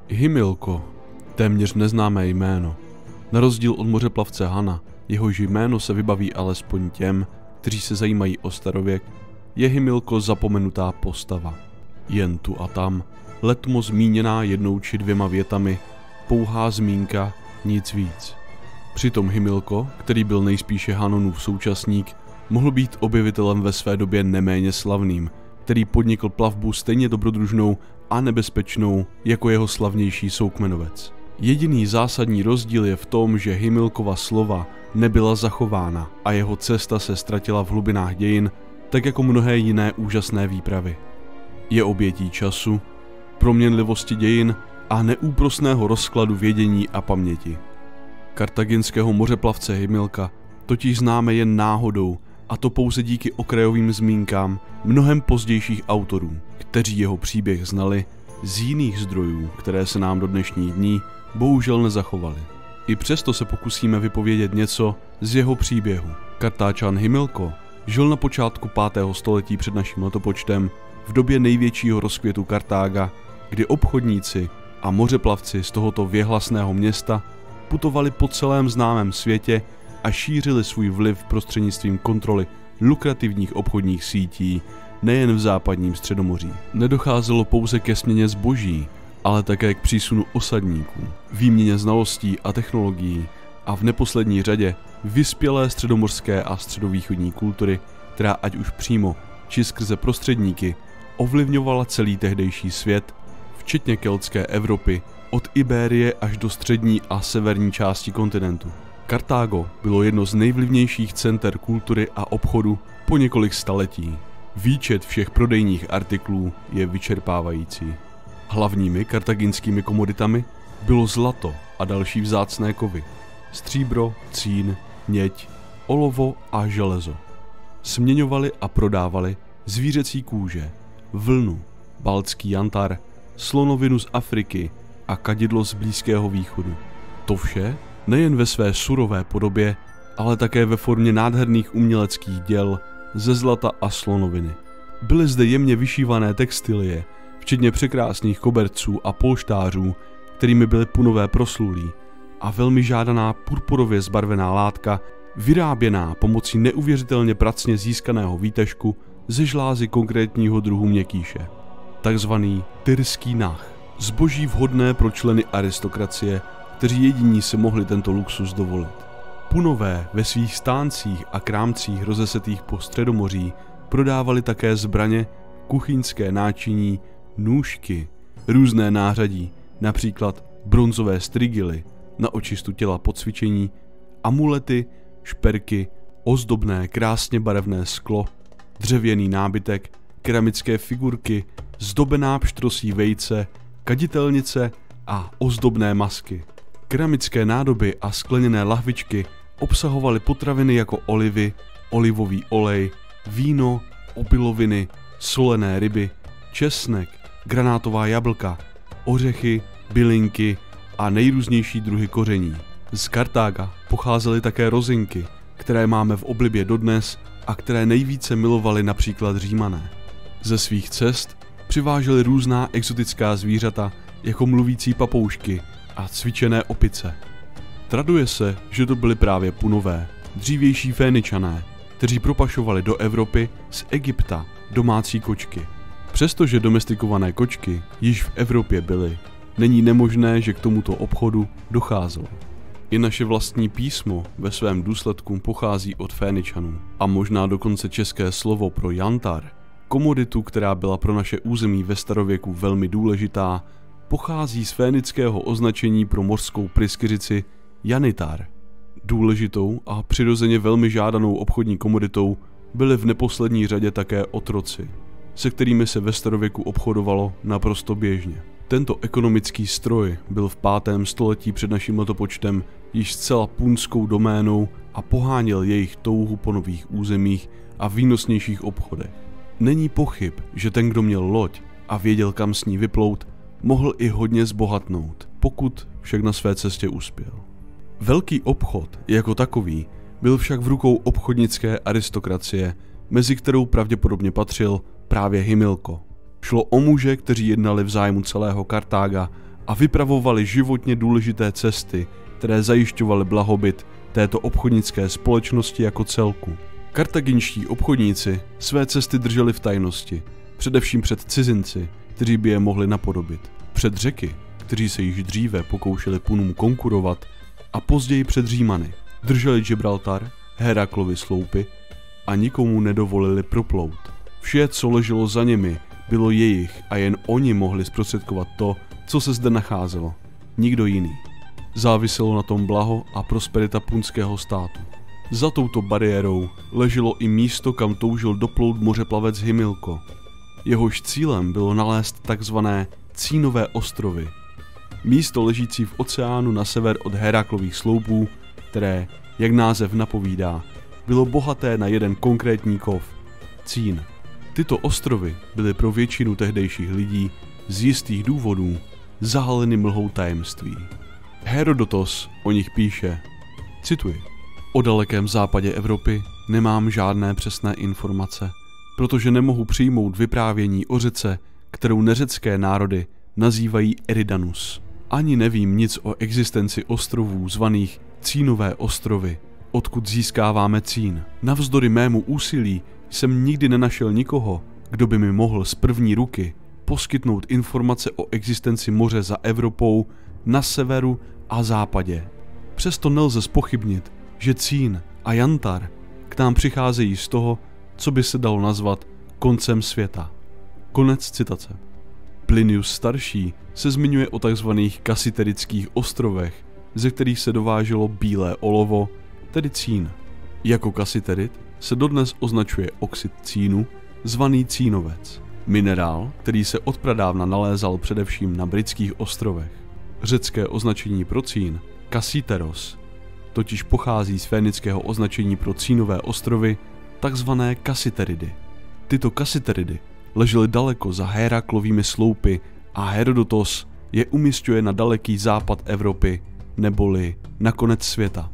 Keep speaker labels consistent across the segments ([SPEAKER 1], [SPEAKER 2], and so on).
[SPEAKER 1] Himilko, téměř neznámé jméno. Na rozdíl od mořeplavce Hana, jehož jméno se vybaví alespoň těm, kteří se zajímají o starověk, je Himilko zapomenutá postava. Jen tu a tam, letmo zmíněná jednou či dvěma větami, pouhá zmínka, nic víc. Přitom Himilko, který byl nejspíše Hanonův současník, mohl být objevitelem ve své době neméně slavným, který podnikl plavbu stejně dobrodružnou a nebezpečnou jako jeho slavnější soukmenovec. Jediný zásadní rozdíl je v tom, že Himilkova slova nebyla zachována a jeho cesta se ztratila v hlubinách dějin, tak jako mnohé jiné úžasné výpravy. Je obětí času, proměnlivosti dějin a neúprosného rozkladu vědění a paměti. Kartaginského mořeplavce Himilka totiž známe jen náhodou, a to pouze díky okrajovým zmínkám mnohem pozdějších autorů, kteří jeho příběh znali z jiných zdrojů, které se nám do dnešních dní bohužel nezachovaly. I přesto se pokusíme vypovědět něco z jeho příběhu. Kartáčan Himilko žil na počátku 5. století před naším letopočtem v době největšího rozkvětu Kartága, kdy obchodníci a mořeplavci z tohoto věhlasného města putovali po celém známém světě a šířili svůj vliv prostřednictvím kontroly lukrativních obchodních sítí nejen v západním Středomoří. Nedocházelo pouze ke směně zboží, ale také k přísunu osadníků, výměně znalostí a technologií a v neposlední řadě vyspělé středomořské a středovýchodní kultury, která ať už přímo či skrze prostředníky ovlivňovala celý tehdejší svět, včetně keltské Evropy, od Ibérie až do střední a severní části kontinentu. Kartágo bylo jedno z nejvlivnějších center kultury a obchodu po několik staletí. Výčet všech prodejních artiklů je vyčerpávající. Hlavními kartaginskými komoditami bylo zlato a další vzácné kovy, stříbro, cín, měď, olovo a železo. Směňovali a prodávali zvířecí kůže, vlnu, baltský jantar, slonovinu z Afriky a kadidlo z Blízkého východu. To vše nejen ve své surové podobě, ale také ve formě nádherných uměleckých děl ze zlata a slonoviny. Byly zde jemně vyšívané textilie, včetně překrásných koberců a polštářů, kterými byly punové proslulí, a velmi žádaná purpurově zbarvená látka, vyráběná pomocí neuvěřitelně pracně získaného výtažku ze žlázy konkrétního druhu měkkýše, takzvaný tyrský nah, zboží vhodné pro členy aristokracie, kteří jediní si mohli tento luxus dovolit. Punové ve svých stáncích a krámcích rozesetých po Středomoří prodávali také zbraně, kuchyňské náčiní, nůžky, různé nářadí, například bronzové strigily na očistu těla po cvičení, amulety, šperky, ozdobné krásně barevné sklo, dřevěný nábytek, keramické figurky, zdobená pštrosí vejce, kaditelnice a ozdobné masky. Keramické nádoby a skleněné lahvičky obsahovaly potraviny jako olivy, olivový olej, víno, obiloviny, solené ryby, česnek, granátová jablka, ořechy, bylinky a nejrůznější druhy koření. Z Kartága pocházely také rozinky, které máme v oblibě dodnes a které nejvíce milovali například Římané. Ze svých cest přiváželi různá exotická zvířata jako mluvící papoušky a cvičené opice. Traduje se, že to byli právě Punové, dřívější Féničané, kteří propašovali do Evropy z Egypta domácí kočky. Přestože domestikované kočky již v Evropě byly, není nemožné, že k tomuto obchodu docházelo. I naše vlastní písmo ve svém důsledku pochází od Féničanů a možná dokonce české slovo pro jantar, komoditu, která byla pro naše území ve starověku velmi důležitá, pochází z fénického označení pro mořskou pryskyřici janitar. Důležitou a přirozeně velmi žádanou obchodní komoditou byly v neposlední řadě také otroci, se kterými se ve starověku obchodovalo naprosto běžně. Tento ekonomický stroj byl v 5. století před naším letopočtem již zcela punskou doménou a poháněl jejich touhu po nových územích a výnosnějších obchodech. Není pochyb, že ten, kdo měl loď a věděl, kam s ní vyplout, mohl i hodně zbohatnout, pokud však na své cestě uspěl. Velký obchod jako takový byl však v rukou obchodnické aristokracie, mezi kterou pravděpodobně patřil právě Himilko. Šlo o muže, kteří jednali v zájmu celého Kartága a vypravovali životně důležité cesty, které zajišťovaly blahobyt této obchodnické společnosti jako celku. Kartaginští obchodníci své cesty drželi v tajnosti, především před cizinci, kteří by je mohli napodobit. Před Řeky, kteří se již dříve pokoušeli Punům konkurovat, a později před Římany. Drželi Gibraltar, Heraklovy sloupy a nikomu nedovolili proplout. Vše, co leželo za nimi, bylo jejich a jen oni mohli zprostředkovat to, co se zde nacházelo. Nikdo jiný. Záviselo na tom blaho a prosperita punského státu. Za touto bariérou leželo i místo, kam toužil doplout mořeplavec Himilko. Jehož cílem bylo nalézt takzvané Cínové ostrovy. Místo ležící v oceánu na sever od Heraklových sloupů, které, jak název napovídá, bylo bohaté na jeden konkrétní kov – cín. Tyto ostrovy byly pro většinu tehdejších lidí z jistých důvodů zahaleny mlhou tajemství. Herodotos o nich píše, cituji, o dalekém západě Evropy nemám žádné přesné informace, protože nemohu přijmout vyprávění o řece, kterou neřecké národy nazývají Eridanus. Ani nevím nic o existenci ostrovů zvaných Cínové ostrovy, odkud získáváme cín. Navzdory mému úsilí jsem nikdy nenašel nikoho, kdo by mi mohl z první ruky poskytnout informace o existenci moře za Evropou na severu a západě. Přesto nelze zpochybnit, že cín a jantar k nám přicházejí z toho, co by se dalo nazvat koncem světa. Konec citace. Plinius starší se zmiňuje o tzv. Kasiterických ostrovech, ze kterých se dováželo bílé olovo, tedy cín. Jako kasiterit se dodnes označuje oxid cínu, zvaný cínovec, minerál, který se odpradávna nalézal především na britských ostrovech. Řecké označení pro cín, kasiteros, totiž pochází z fénického označení pro cínové ostrovy, takzvané kasiteridy. Tyto kasiteridy ležely daleko za Heraklovými sloupy a Herodotos je umisťuje na daleký západ Evropy, neboli na konec světa.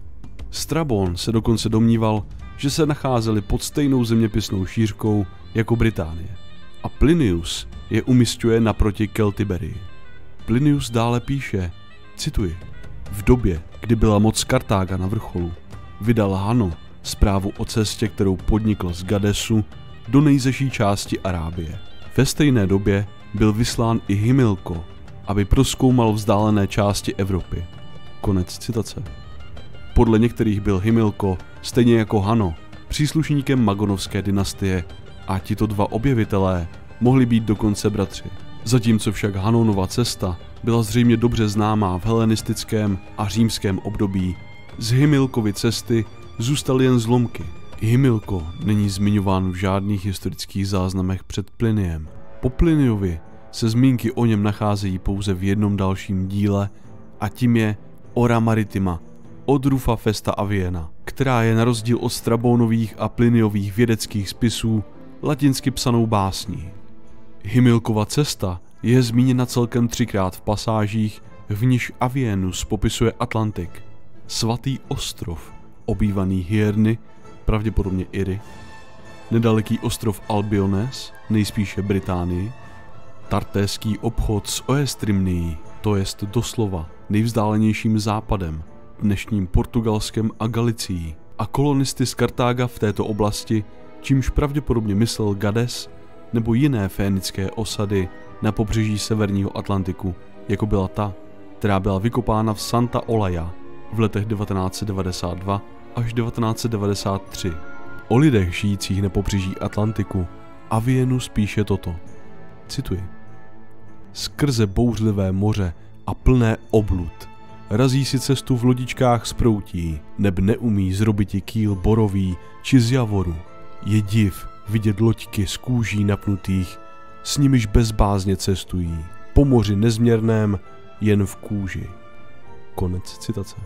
[SPEAKER 1] Strabon se dokonce domníval, že se nacházely pod stejnou zeměpisnou šířkou jako Británie. A Plinius je umisťuje naproti Keltiberii. Plinius dále píše, cituji, v době, kdy byla moc Kartága na vrcholu, vydal Hano zprávu o cestě, kterou podnikl z Gadesu do nejzešší části Arábie. Ve stejné době byl vyslán i Himilko, aby prozkoumal vzdálené části Evropy. Konec citace. Podle některých byl Himilko, stejně jako Hano, příslušníkem Magonovské dynastie a tito dva objevitelé mohli být dokonce bratři. Zatímco však Hanonova cesta byla zřejmě dobře známá v helenistickém a římském období, z Himilkovy cesty zůstaly jen zlomky. Himilko není zmiňován v žádných historických záznamech před Pliniem. Po Pliniovi se zmínky o něm nacházejí pouze v jednom dalším díle a tím je Ora Maritima od Rufa Festa Aviena, která je na rozdíl od Strabonových a Pliniových vědeckých spisů latinsky psanou básní. Himilkova cesta je zmíněna celkem 3krát v pasážích, v níž Avienus popisuje Atlantik, svatý ostrov, obývaný Hierny, pravděpodobně Iry, nedaleký ostrov Albiones, nejspíše Británii, tartéský obchod s Oestrimnií, to jest doslova nejvzdálenějším západem, dnešním Portugalskem a Galicií, a kolonisty z Kartága v této oblasti, čímž pravděpodobně myslel Gades nebo jiné fénické osady na pobřeží severního Atlantiku, jako byla ta, která byla vykopána v Santa Olaja v letech 1992 až 1993. O lidech žijících na pobřeží Atlantiku Avienus píše toto. Cituji. Skrze bouřlivé moře a plné oblud razí si cestu v lodičkách z proutí, neb neumí zrobiti kýl borový či z javoru. Je div vidět loďky z kůží napnutých, s nimiž bezbázně cestují, po moři nezměrném, jen v kůži. Konec citace.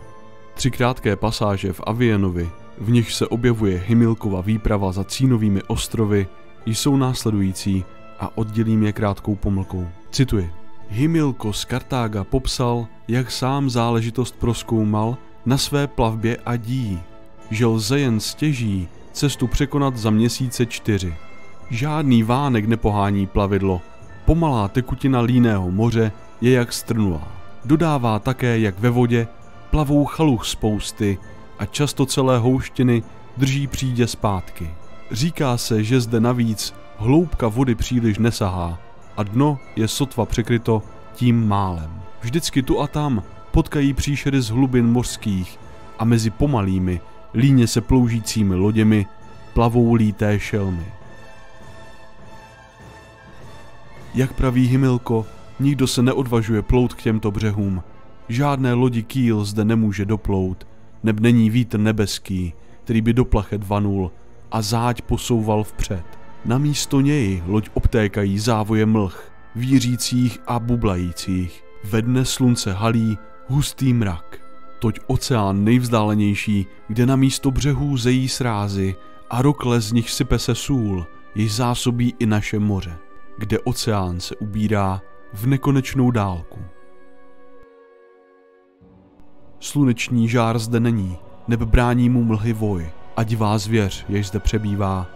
[SPEAKER 1] 3 krátké pasáže v Avienovi, v nichž se objevuje Himilkova výprava za Cínovými ostrovy, jsou následující a oddělím je krátkou pomlkou. Cituji. Himilko z Kartága popsal, jak sám záležitost prozkoumal na své plavbě a dí, že lze jen stěží cestu překonat za měsíce 4. Žádný vánek nepohání plavidlo, pomalá tekutina líného moře je jak strnulá. Dodává také, jak ve vodě plavou chaluch spousty a často celé houštiny drží přídě zpátky. Říká se, že zde navíc hloubka vody příliš nesahá a dno je sotva překryto tím málem. Vždycky tu a tam potkají příšery z hlubin mořských a mezi pomalými, líně se ploužícími loděmi plavou líté šelmy. Jak praví Himilko, nikdo se neodvažuje plout k těmto břehům. Žádné lodi kýl zde nemůže doplout, neb není vítr nebeský, který by do plachet vanul a záď posouval vpřed. Namísto něj loď obtékají závoje mlh, vířících a bublajících. Ve dne slunce halí hustý mrak. Toť oceán nejvzdálenější, kde namísto břehů zejí srázy a rokle z nich sype se sůl, jež zásobí i naše moře, kde oceán se ubírá v nekonečnou dálku. Sluneční žár zde není, neb brání mu mlhy voj a divá zvěř, jež zde přebývá,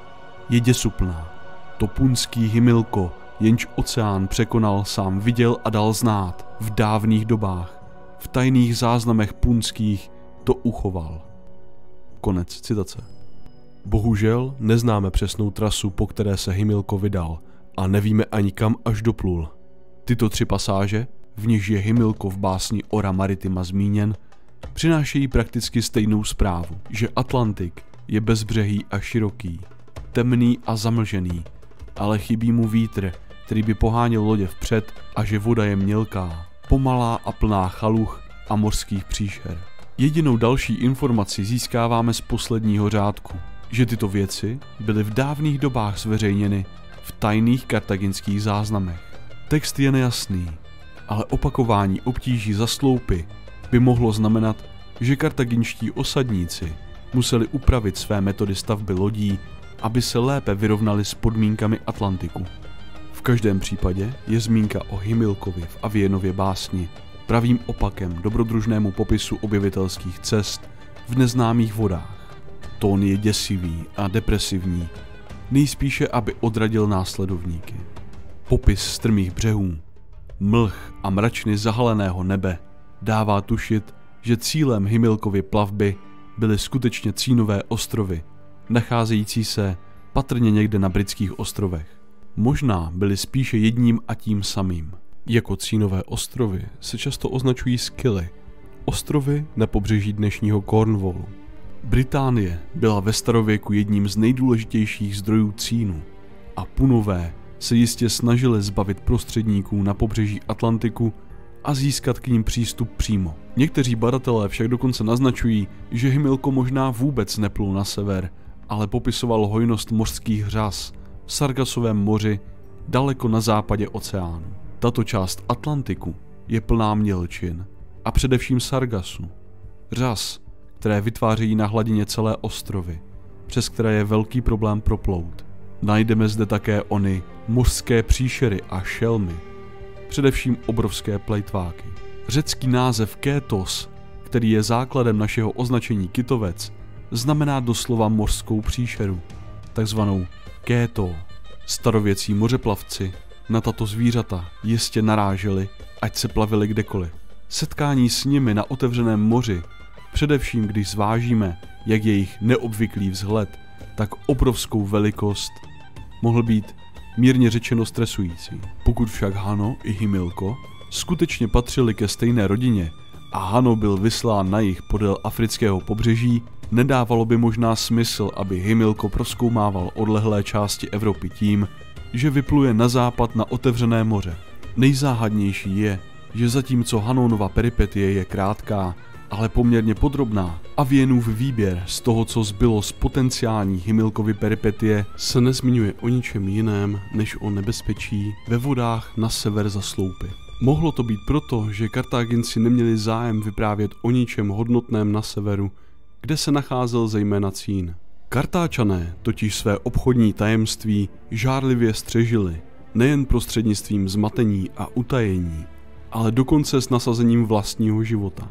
[SPEAKER 1] je děsuplná. To punský Himilko, jenž oceán překonal, sám viděl a dal znát v dávných dobách. V tajných záznamech punských to uchoval. Konec citace. Bohužel neznáme přesnou trasu, po které se Himilko vydal a nevíme ani kam až doplul. Tyto 3 pasáže, v nichž je Himilko v básni Ora Maritima zmíněn, přinášejí prakticky stejnou zprávu, že Atlantik je bezbřehý a široký, temný a zamlžený, ale chybí mu vítr, který by poháněl lodě vpřed, a že voda je mělká, pomalá a plná chaluch a mořských příšer. Jedinou další informaci získáváme z posledního řádku, že tyto věci byly v dávných dobách zveřejněny v tajných kartaginských záznamech. Text je nejasný, ale opakování obtíží za sloupy by mohlo znamenat, že kartaginští osadníci museli upravit své metody stavby lodí, aby se lépe vyrovnali s podmínkami Atlantiku. V každém případě je zmínka o Himilkovi v Avienově básni pravým opakem dobrodružnému popisu objevitelských cest v neznámých vodách. Tón je děsivý a depresivní, nejspíše aby odradil následovníky. Popis strmých břehů, mlh a mračny zahaleného nebe dává tušit, že cílem Himilkovy plavby byly skutečně Cínové ostrovy, nacházející se patrně někde na Britských ostrovech. Možná byly spíše jedním a tím samým. Jako Cínové ostrovy se často označují Scilly, ostrovy na pobřeží dnešního Cornwallu. Británie byla ve starověku jedním z nejdůležitějších zdrojů cínu a Punové se jistě snažili zbavit prostředníků na pobřeží Atlantiku a získat k ním přístup přímo. Někteří badatelé však dokonce naznačují, že Himilko možná vůbec neplul na sever, ale popisoval hojnost mořských řas v Sargasovém moři daleko na západě oceánu. Tato část Atlantiku je plná mělčin a především sargasu, řas, které vytvářejí na hladině celé ostrovy, přes které je velký problém proplout. Najdeme zde také ony mořské příšery a šelmy, především obrovské plejtváky. Řecký název Kétos, který je základem našeho označení kytovec, znamená doslova mořskou příšeru, takzvanou Kéto. Starověcí mořeplavci na tato zvířata jistě naráželi, ať se plavili kdekoliv. Setkání s nimi na otevřeném moři, především když zvážíme, jak jejich neobvyklý vzhled, tak obrovskou velikost, mohl být mírně řečeno stresující. Pokud však Hano i Himilko skutečně patřili ke stejné rodině a Hano byl vyslán na jih podél afrického pobřeží, nedávalo by možná smysl, aby Himilko prozkoumával odlehlé části Evropy tím, že vypluje na západ na otevřené moře. Nejzáhadnější je, že zatímco Hanonova peripetie je krátká, ale poměrně podrobná, Avienův výběr z toho, co zbylo z potenciální Himilkovy peripetie, se nezmiňuje o ničem jiném, než o nebezpečí ve vodách na sever za sloupy. Mohlo to být proto, že Kartáginci neměli zájem vyprávět o ničem hodnotném na severu, kde se nacházel zejména Cín. Kartáčané totiž své obchodní tajemství žárlivě střežili, nejen prostřednictvím zmatení a utajení, ale dokonce s nasazením vlastního života.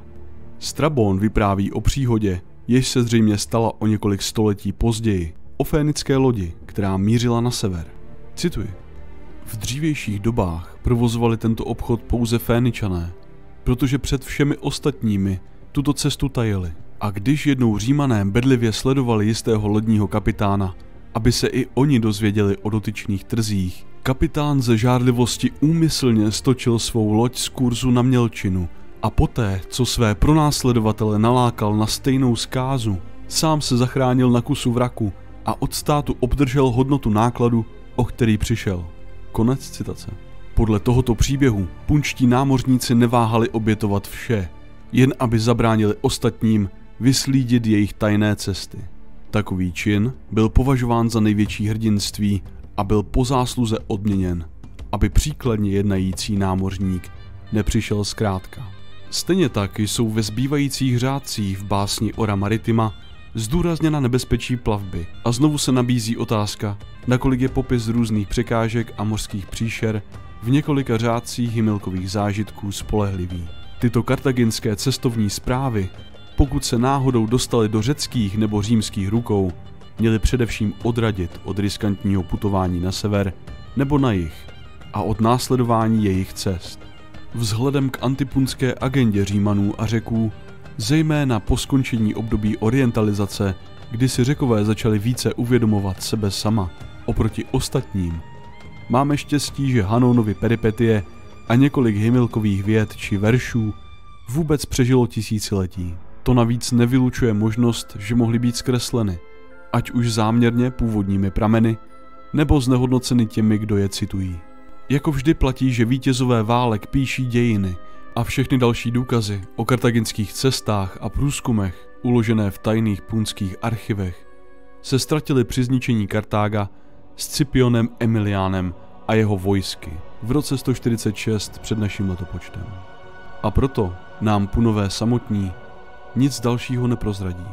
[SPEAKER 1] Strabon vypráví o příhodě, jež se zřejmě stala o několik století později, o fénické lodi, která mířila na sever. Cituji. V dřívějších dobách provozovali tento obchod pouze Féničané. protože před všemi ostatními tuto cestu tajili. A když jednou Římané bedlivě sledovali jistého lodního kapitána, aby se i oni dozvěděli o dotyčných trzích, kapitán ze žárlivosti úmyslně stočil svou loď z kurzu na mělčinu a poté, co své pronásledovatele nalákal na stejnou zkázu, sám se zachránil na kusu vraku a od státu obdržel hodnotu nákladu, o který přišel. Konec citace. Podle tohoto příběhu punští námořníci neváhali obětovat vše, jen aby zabránili ostatním vyslídit jejich tajné cesty. Takový čin byl považován za největší hrdinství a byl po zásluze odměněn, aby příkladně jednající námořník nepřišel zkrátka. Stejně tak jsou ve zbývajících řádcích v básni Ora Maritima zdůrazněna nebezpečí plavby a znovu se nabízí otázka, nakolik je popis různých překážek a mořských příšer v několika řádcích Himilkových zážitků spolehlivý. Tyto kartaginské cestovní zprávy, pokud se náhodou dostaly do řeckých nebo římských rukou, měly především odradit od riskantního putování na sever nebo na jih a od následování jejich cest. Vzhledem k antipunské agendě Římanů a Řeků, zejména po skončení období orientalizace, kdy si Řekové začali více uvědomovat sebe sama oproti ostatním, máme štěstí, že Hanonovy peripetie a několik Himilkových vět či veršů vůbec přežilo tisíciletí. To navíc nevylučuje možnost, že mohly být zkresleny, ať už záměrně původními prameny, nebo znehodnoceny těmi, kdo je citují. Jako vždy platí, že vítězové válek píší dějiny a všechny další důkazy o kartaginských cestách a průzkumech uložené v tajných punských archivech se ztratily při zničení Kartága s Scipionem Emiliánem a jeho vojsky v roce 146 před naším letopočtem. A proto nám Punové samotní nic dalšího neprozradí.